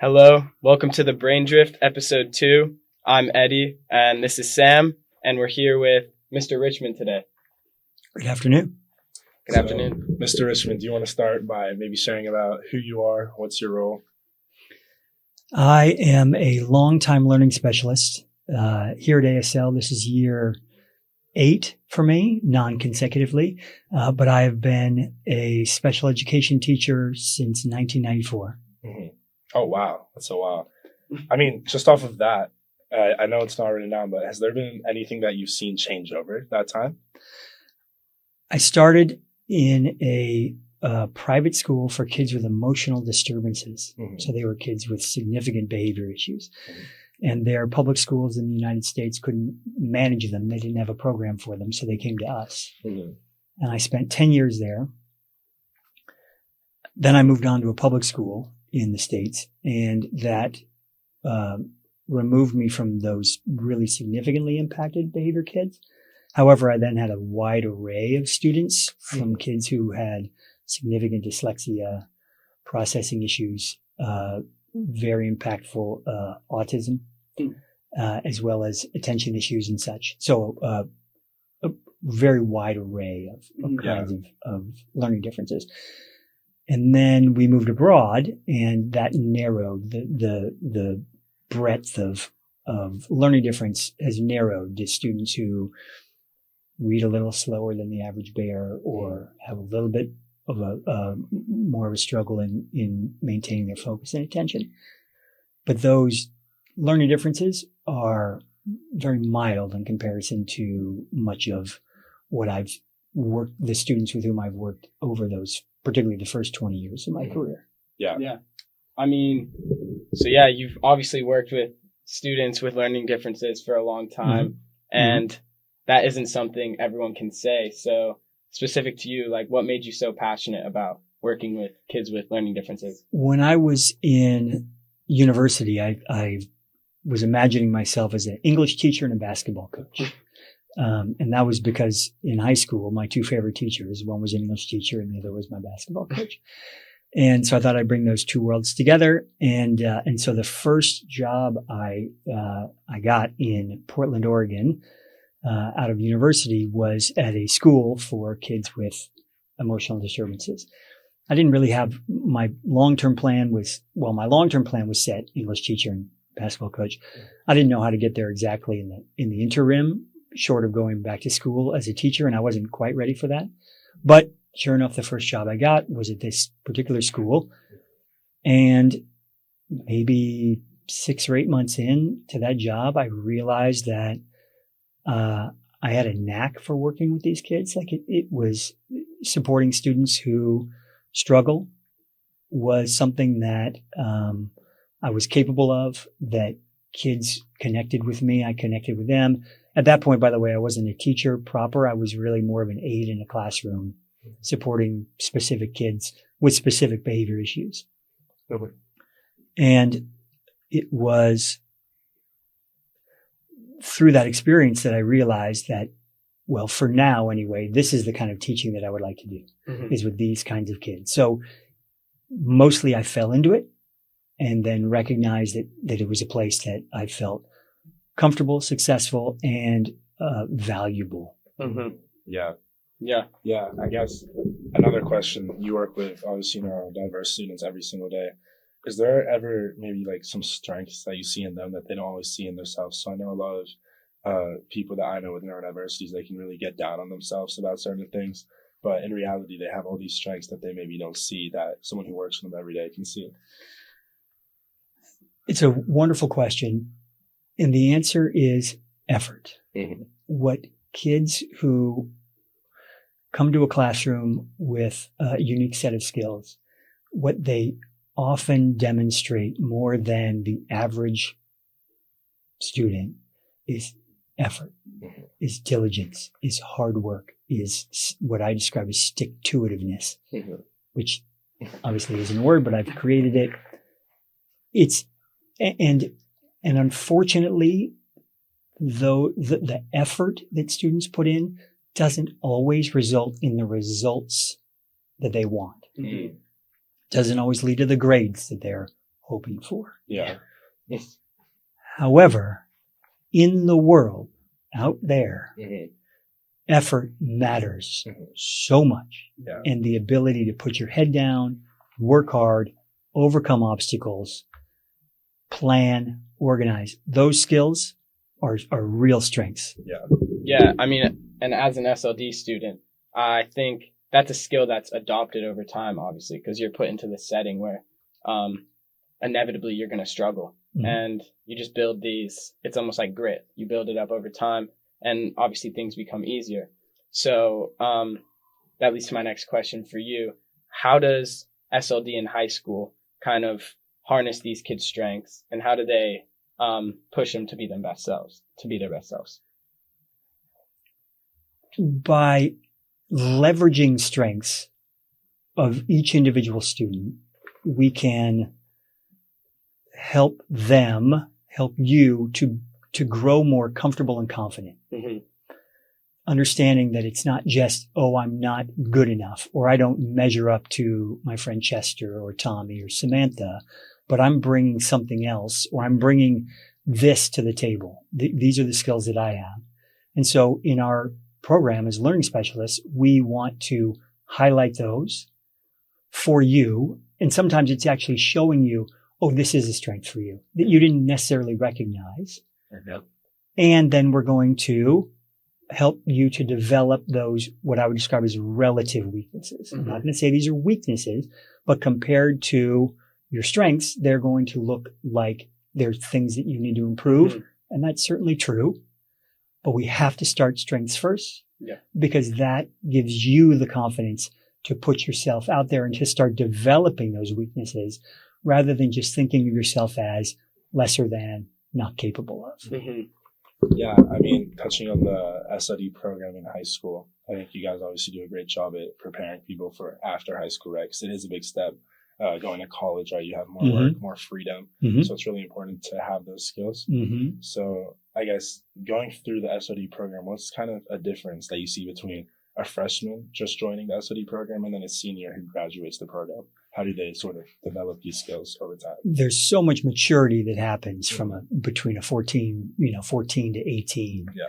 Hello, welcome to the Brain Drift episode 2. I'm Eddie, and this is Sam, and we're here with Mr. Richman today. Good afternoon. Good afternoon. Mr. Richman, do you want to start by maybe sharing about who you are? What's your role? I am a longtime learning specialist here at ASL. This is year 8 for me, non-consecutively, but I have been a special education teacher since 1994. Mm-hmm. Oh, wow. That's a while. I mean, just off of that, I know it's not written down, but has there been anything that you've seen change over that time? I started in a private school for kids with emotional disturbances. Mm-hmm. So they were kids with significant behavior issues. Mm-hmm. And their public schools in the United States couldn't manage them. They didn't have a program for them, so they came to us. Mm-hmm. And I spent 10 years there. Then I moved on to a public school in the States, and that removed me from those really significantly impacted behavior kids. However, I then had a wide array of students, from kids who had significant dyslexia, processing issues, very impactful autism, as well as attention issues and such. So a very wide array of kinds of learning differences. And then we moved abroad, and that narrowed the breadth of learning difference has narrowed to students who read a little slower than the average bear, or have a little bit of a more of a struggle in maintaining their focus and attention. But those learning differences are very mild in comparison to much of what I've worked, the students with whom I've worked over those, particularly the first 20 years of my career. Yeah. I mean, you've obviously worked with students with learning differences for a long time, and that isn't something everyone can say. So specific to you, like, what made you so passionate about working with kids with learning differences? When I was in university, I was imagining myself as an English teacher and a basketball coach. And that was because in high school, my two favorite teachers, one was an English teacher and the other was my basketball coach. And so I thought I'd bring those two worlds together. And so the first job I got in Portland, Oregon, out of university, was at a school for kids with emotional disturbances. I didn't really have my long-term plan was set English teacher and basketball coach. I didn't know how to get there exactly in the interim, short of going back to school as a teacher, and I wasn't quite ready for that. But sure enough, the first job I got was at this particular school, and maybe 6 or 8 months into that job, I realized that I had a knack for working with these kids. Like it was supporting students who struggle was something that I was capable of, that kids connected with me. I connected with them. At that point, by the way, I wasn't a teacher proper. I was really more of an aide in a classroom, supporting specific kids with specific behavior issues. Okay. And it was through that experience that I realized that, well, for now anyway, this is the kind of teaching that I would like to do, is with these kinds of kids. So mostly I fell into it, and then recognized that it was a place that I felt comfortable, successful, and valuable. Mm-hmm. Yeah. I guess another question: you work with obviously neurodiverse students every single day. Is there ever maybe like some strengths that you see in them that they don't always see in themselves? So I know a lot of people that I know with neurodiversities, they can really get down on themselves about certain things, but in reality, they have all these strengths that they maybe don't see that someone who works with them every day can see. It's a wonderful question. And the answer is effort. Mm-hmm. What kids who come to a classroom with a unique set of skills, what they often demonstrate more than the average student is effort, is diligence, is hard work, is what I describe as stick-to-itiveness, which obviously isn't a word, but I've created it. And unfortunately, though the effort that students put in doesn't always result in the results that they want. Mm-hmm. Doesn't always lead to the grades that they're hoping for. Yeah. However, in the world out there, effort matters so much. Yeah. And the ability to put your head down, work hard, overcome obstacles, plan, organize. Those skills are real strengths. Yeah. Yeah. I mean, and as an SLD student, I think that's a skill that's adopted over time, obviously, because you're put into the setting where, inevitably you're going to struggle, and you just build these, it's almost like grit. You build it up over time, and obviously things become easier. So, that leads to my next question for you. How does SLD in high school kind of harness these kids' strengths, and how do they push them to be their best selves? By leveraging strengths of each individual student, we can help you to grow more comfortable and confident. Understanding that it's not just, oh, I'm not good enough, or I don't measure up to my friend Chester or Tommy or Samantha, but I'm bringing something else, or I'm bringing this to the table. These are the skills that I have. And so in our program as learning specialists, we want to highlight those for you. And sometimes it's actually showing you, oh, this is a strength for you that you didn't necessarily recognize. And then we're going to help you to develop those, what I would describe as relative weaknesses. I'm not going to say these are weaknesses, but compared to your strengths, they're going to look like they're things that you need to improve. And that's certainly true. But we have to start strengths first, because that gives you the confidence to put yourself out there and to start developing those weaknesses rather than just thinking of yourself as lesser than, not capable of. Yeah, I mean, touching on the SLD program in high school, I think you guys obviously do a great job at preparing people for after high school, right? Because it is a big step. Going to college, right? You have more work, more freedom. So it's really important to have those skills. So I guess going through the SLD program, what's kind of a difference that you see between a freshman just joining the SLD program and then a senior who graduates the program? How do they sort of develop these skills over time? There's so much maturity that happens from between 14 to 18. Yeah.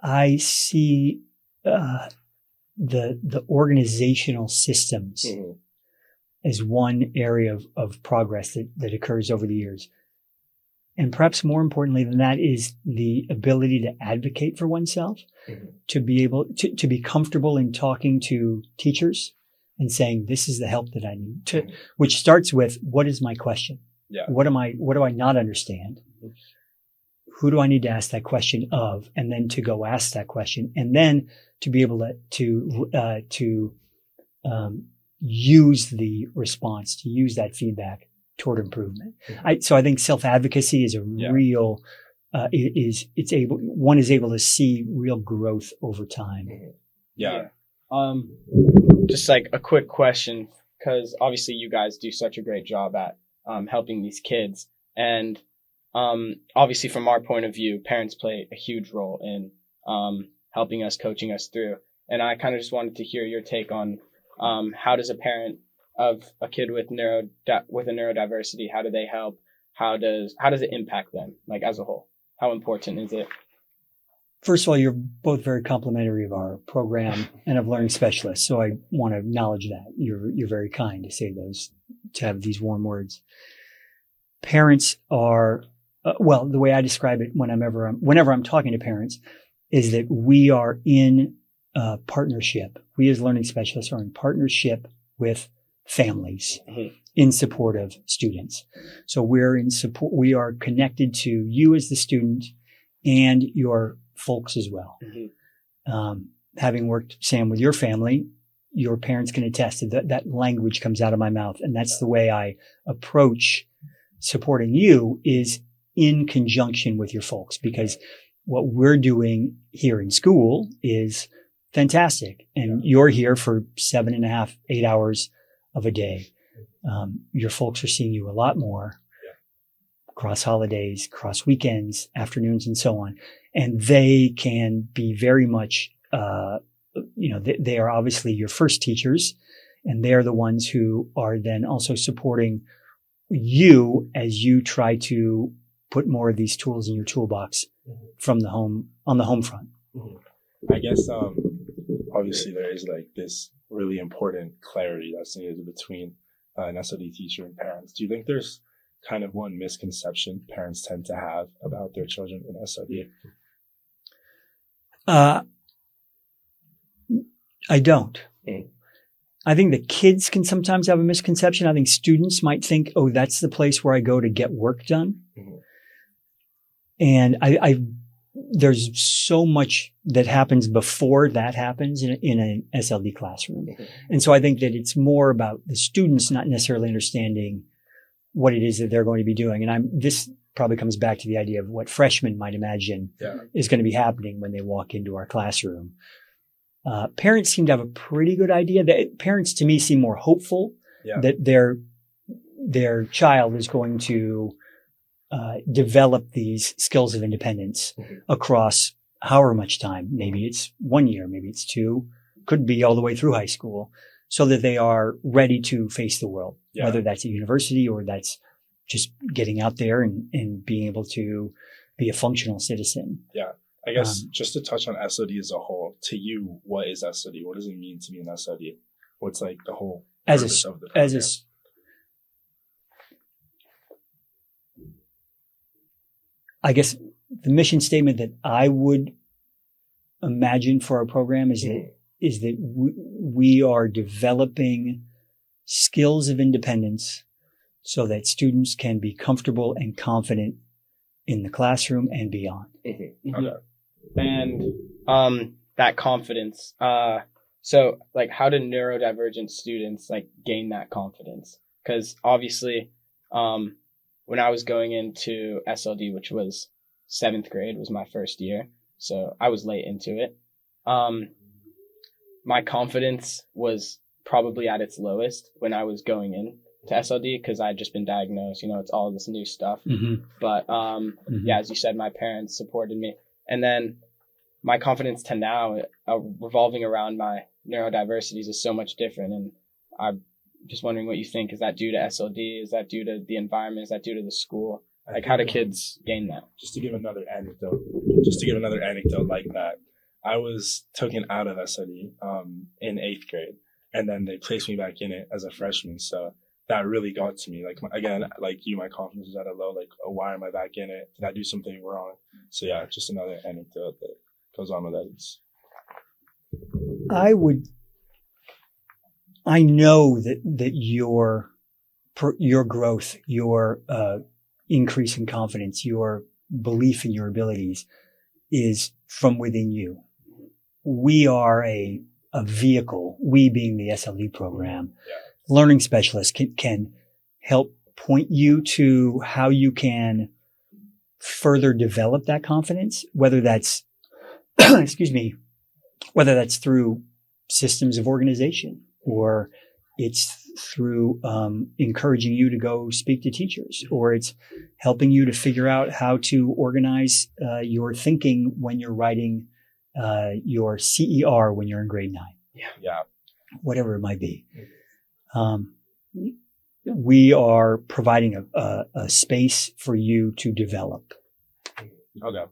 I see the organizational systems as one area of progress that occurs over the years. And perhaps more importantly than that is the ability to advocate for oneself, to be able to be comfortable in talking to teachers and saying, this is the help that I need, which starts with, what is my question? What do I not understand? Who do I need to ask that question of? And then to go ask that question, and then to be able to use the response, to use that feedback toward improvement. So I think self-advocacy is a real, one is able to see real growth over time. Just like a quick question, because obviously you guys do such a great job at helping these kids. And obviously from our point of view, parents play a huge role in helping us, coaching us through. And I kind of just wanted to hear your take on how does a parent of a kid with a neurodiversity, how do they help? How does it impact them, like as a whole? How important is it? First of all, you're both very complimentary of our program and of learning specialists. So I want to acknowledge that. You're very kind to say those, to have these warm words. Parents are, the way I describe it whenever I'm talking to parents is that we are in partnership. We as learning specialists are in partnership with families in support of students. So we're in support. We are connected to you as the student and your folks as well. Having worked, Sam, with your family, your parents can attest to that language comes out of my mouth. And that's the way I approach supporting you, is in conjunction with your folks, because what we're doing here in school is fantastic. And you're here for 7.5, 8 hours of a day. Your folks are seeing you a lot more across holidays, across weekends, afternoons, and so on. And they can be very much, they are obviously your first teachers, and they are the ones who are then also supporting you as you try to put more of these tools in your toolbox from the home, on the home front? I guess, obviously there is like this really important clarity that's needed between an SLD teacher and parents. Do you think there's kind of one misconception parents tend to have about their children in SLD? I don't. I think that kids can sometimes have a misconception. I think students might think, oh, that's the place where I go to get work done. And there's so much that happens before that happens in an SLD classroom. And so I think that it's more about the students not necessarily understanding what it is that they're going to be doing. And this probably comes back to the idea of what freshmen might imagine is going to be happening when they walk into our classroom. Parents seem to have a pretty good idea. Parents to me seem more hopeful that their child is going to develop these skills of independence across however much time. Maybe it's 1 year, maybe it's 2, could be all the way through high school, so that they are ready to face the world, whether that's at university or that's just getting out there and being able to be a functional citizen. Yeah. I guess just to touch on SOD as a whole, to you, what is SOD? What does it mean to be an SOD? What's like the whole purpose of the program? I guess the mission statement that I would imagine for our program is that we are developing skills of independence so that students can be comfortable and confident in the classroom and beyond. Okay. And that confidence. So like, how do neurodivergent students like gain that confidence? Because obviously, when I was going into SLD, which was 7th grade, was my first year, so I was late into it. My confidence was probably at its lowest when I was going in to SLD because I had just been diagnosed. It's all this new stuff. But as you said, my parents supported me, and then my confidence to now, revolving around my neurodiversities, is so much different. And I'm just wondering what you think. Is that due to SLD? Is that due to the environment? Is that due to the school? Like, how do kids gain that? Just to give another anecdote like that, I was taken out of SLD in 8th grade, and then they placed me back in it as a freshman. So that really got to me. Like, again, like you, my confidence was at a low. Like, oh, why am I back in it? Did I do something wrong? So yeah, just another anecdote that goes on with that. I know that your growth, your increase in confidence, your belief in your abilities is from within you. We are a vehicle, we being the SLD program, learning specialists can help point you to how you can further develop that confidence, whether that's, whether that's through systems of organization, or it's through encouraging you to go speak to teachers, or it's helping you to figure out how to organize your thinking when you're writing your CER when you're in grade 9. Whatever it might be. We are providing a space for you to develop. Okay.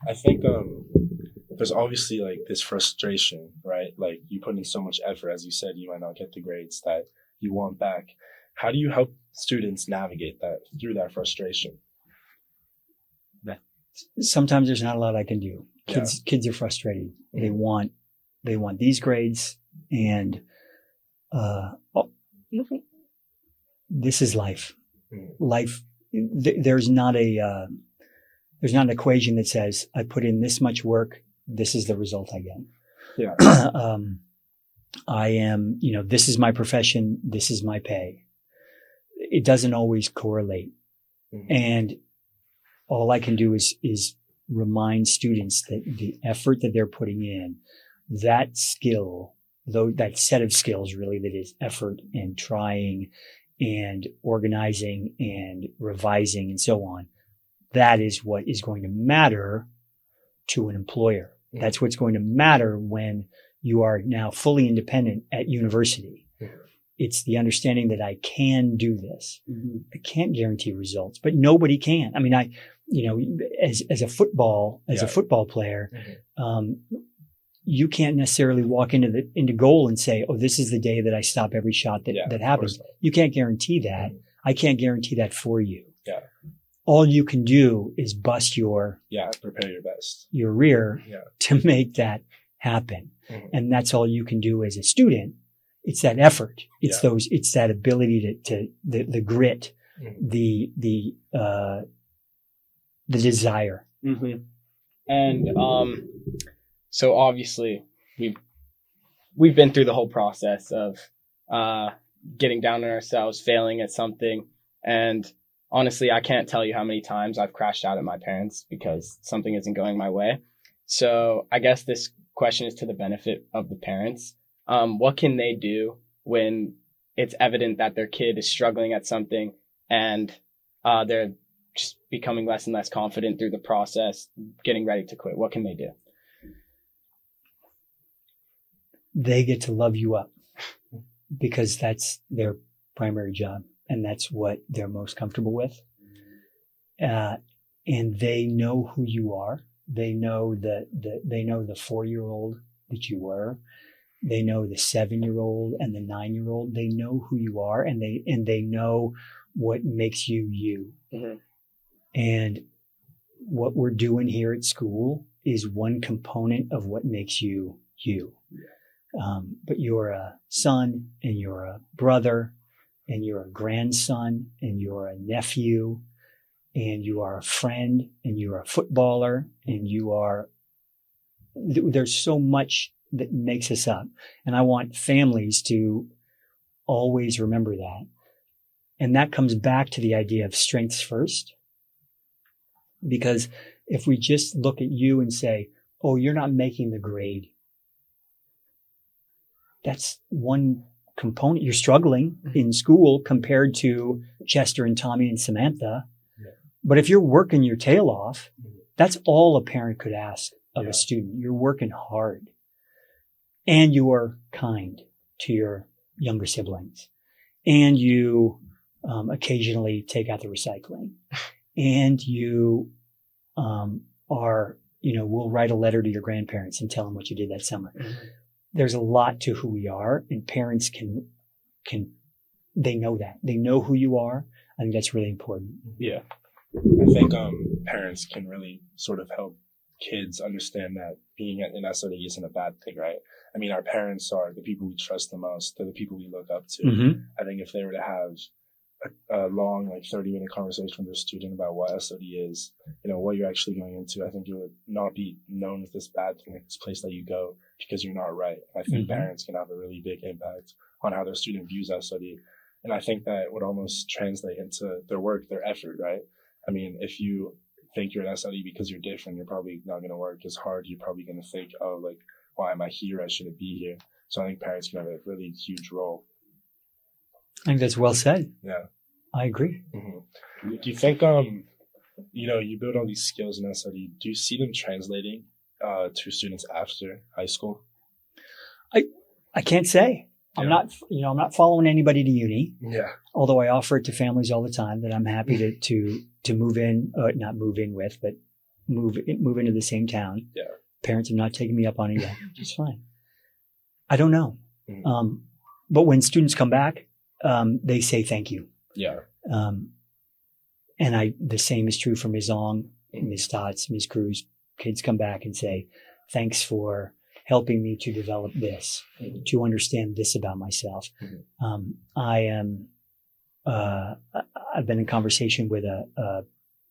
I think there's obviously like this frustration, right? Like, you put in so much effort, as you said, you might not get the grades that you want back. How do you help students navigate that through that frustration? Sometimes there's not a lot I can do. Kids are frustrated. They want these grades, and this is life. Life. There's not an equation that says I put in this much work, this is the result I get. I am, this is my profession, this is my pay. It doesn't always correlate. And all I can do is remind students that the effort that they're putting in, that skill, though that set of skills really, that is effort and trying and organizing and revising and so on, that is what is going to matter to an employer. That's what's going to matter when you are now fully independent at university. It's the understanding that I can do this. Mm-hmm. I can't guarantee results, but nobody can. I mean, as a football player, mm-hmm. You can't necessarily walk into goal and say, "Oh, this is the day that I stop every shot that happens." You can't guarantee that. Mm-hmm. I can't guarantee that for you. Yeah. All you can do is bust prepare your best, your rear to make that happen. Mm-hmm. And that's all you can do as a student. It's that effort. It's that ability to the grit, mm-hmm. the desire. Mm-hmm. And, so obviously we've been through the whole process of, getting down on ourselves, failing at something. And honestly, I can't tell you how many times I've crashed out at my parents because something isn't going my way. So I guess this question is to the benefit of the parents. What can they do when it's evident that their kid is struggling at something and they're just becoming less and less confident through the process, getting ready to quit? What can they do? They get to love you up because that's their primary job and that's what they're most comfortable with. And they know who you are. They know the 4-year-old that you were. They know the 7-year-old and the 9-year-old. They know who you are and they know what makes you you. Mm-hmm. And what we're doing here at school is one component of what makes you you. But you're a son and you're a brother and you're a grandson and you're a nephew and you are a friend and you're a footballer and there's so much that makes us up. And I want families to always remember that. And that comes back to the idea of strengths first. Because if we just look at you and say, "Oh, you're not making the grade," that's one component. You're struggling in school compared to Chester and Tommy and Samantha. Yeah. But if you're working your tail off, that's all a parent could ask of a student. You're working hard and you are kind to your younger siblings and you occasionally take out the recycling and you we'll write a letter to your grandparents and tell them what you did that summer. Mm-hmm. There's a lot to who we are, and parents they know that. They know who you are. I think that's really important. Yeah. I think parents can really sort of help kids understand that being in SOD isn't a bad thing, right? I mean, our parents are the people we trust the most. They're the people we look up to. Mm-hmm. I think if they were to have a long, 30-minute conversation with their student about what SOD is, what you're actually going into, I think it would not be known as this bad thing, like this place that you go because you're not right. I think mm-hmm. parents can have a really big impact on how their student views SOD. And I think that would almost translate into their work, their effort, right? I mean, if you think you're an SOD because you're different, you're probably not going to work as hard. You're probably going to think, why am I here? I shouldn't be here. So I think parents can have a really huge role. I think that's well said. Yeah. I agree. Mm-hmm. Do you think, you build all these skills in SOD, do you see them translating to students after high school? I can't say. Yeah. I'm not following anybody to uni. Yeah. Although I offer it to families all the time that I'm happy to move in, not move in with, but move into the same town. Yeah. Parents have not taken me up on it yet. It's fine. I don't know. Mm-hmm. But when students come back, they say thank you. Yeah. And the same is true for Ms. Ong, Ms. Stotts, Ms. Cruz. Kids come back and say, thanks for helping me to develop this, to understand this about myself. Mm-hmm. I've been in conversation with a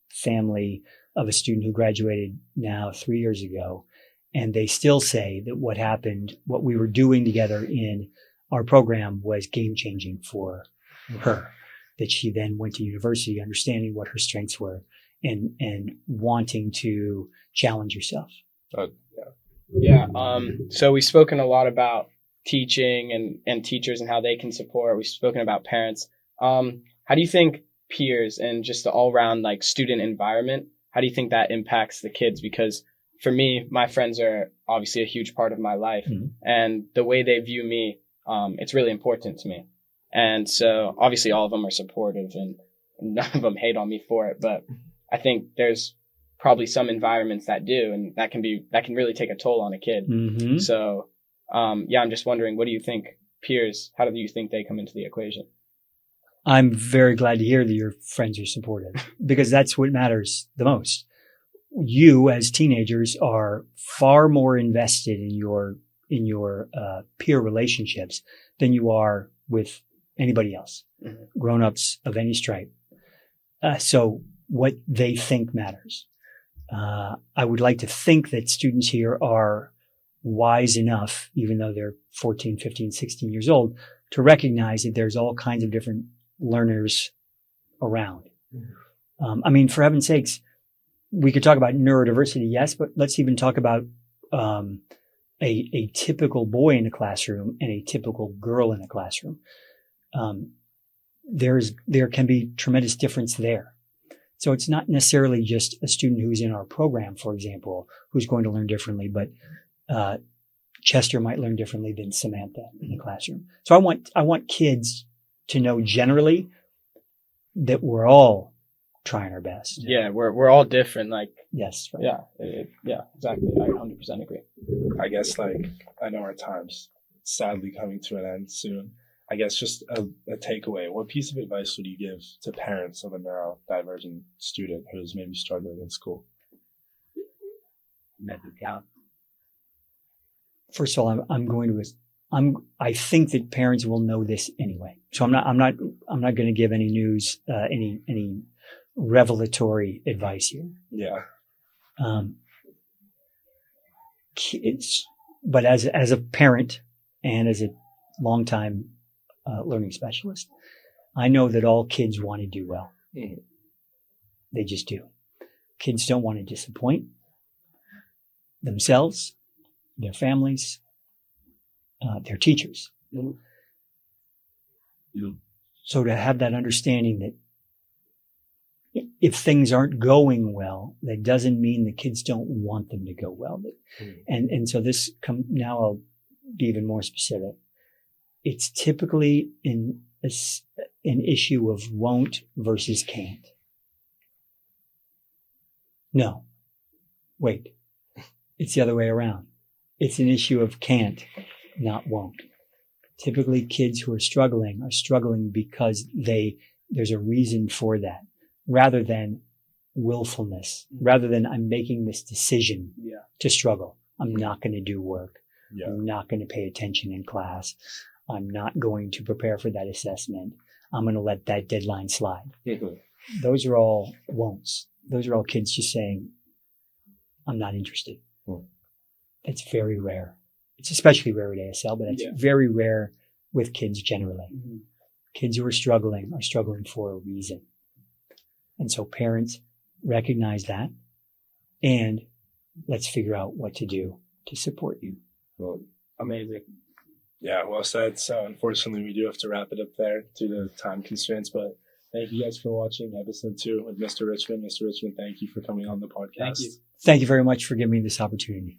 family of a student who graduated now 3 years ago. And they still say that what we were doing together in our program was game changing for her. That she then went to university understanding what her strengths were and wanting to challenge herself. Yeah. So we've spoken a lot about teaching and teachers and how they can support. We've spoken about parents. How do you think peers and just the all around student environment, how do you think that impacts the kids? Because for me, my friends are obviously a huge part of my life, mm-hmm. and the way they view me, it's really important to me. And so obviously all of them are supportive and none of them hate on me for it. But I think there's probably some environments that do, and that can really take a toll on a kid. Mm-hmm. So, I'm just wondering, what do you think peers, how do you think they come into the equation? I'm very glad to hear that your friends are supportive because that's what matters the most. You as teenagers are far more invested in your peer relationships than you are with anybody else, grown-ups of any stripe. So what they think matters. I would like to think that students here are wise enough, even though they're 14, 15, 16 years old, to recognize that there's all kinds of different learners around. For heaven's sakes, we could talk about neurodiversity, yes, but let's even talk about a typical boy in a classroom and a typical girl in a classroom. There can be tremendous difference there. So it's not necessarily just a student who's in our program, for example, who's going to learn differently, but Chester might learn differently than Samantha in the classroom. So I want kids to know generally that we're all trying our best. Yeah, we're all different. Like, yes, right. Yeah, exactly. I 100% agree. I guess I know our time's sadly coming to an end soon. I guess just a takeaway. What piece of advice would you give to parents of a neurodivergent student who's maybe struggling in school? First of all, I think that parents will know this anyway. So I'm not going to give any news, any revelatory advice here. Yeah. But as a parent and as a longtime learning specialist, I know that all kids want to do well. They just do. Kids don't want to disappoint themselves, their families, their teachers. So to have that understanding that if things aren't going well, that doesn't mean the kids don't want them to go well. And so now I'll be even more specific. It's typically an issue of won't versus can't. No, wait, it's the other way around. It's an issue of can't, not won't. Typically kids who are struggling because there's a reason for that, rather than willfulness, rather than I'm making this decision to struggle. I'm not going to do work. I'm not going to pay attention in class. I'm not going to prepare for that assessment. I'm going to let that deadline slide. Those are all won'ts. Those are all kids just saying, I'm not interested. That's very rare. It's especially rare at ASL, but it's very rare with kids generally. Kids who are struggling for a reason. And so parents recognize that and let's figure out what to do to support you. Well, amazing. Yeah, well said. So unfortunately, we do have to wrap it up there due to time constraints, but thank you guys for watching episode 2 with Mr. Richman. Mr. Richman, thank you for coming on the podcast. Thank you. Thank you very much for giving me this opportunity.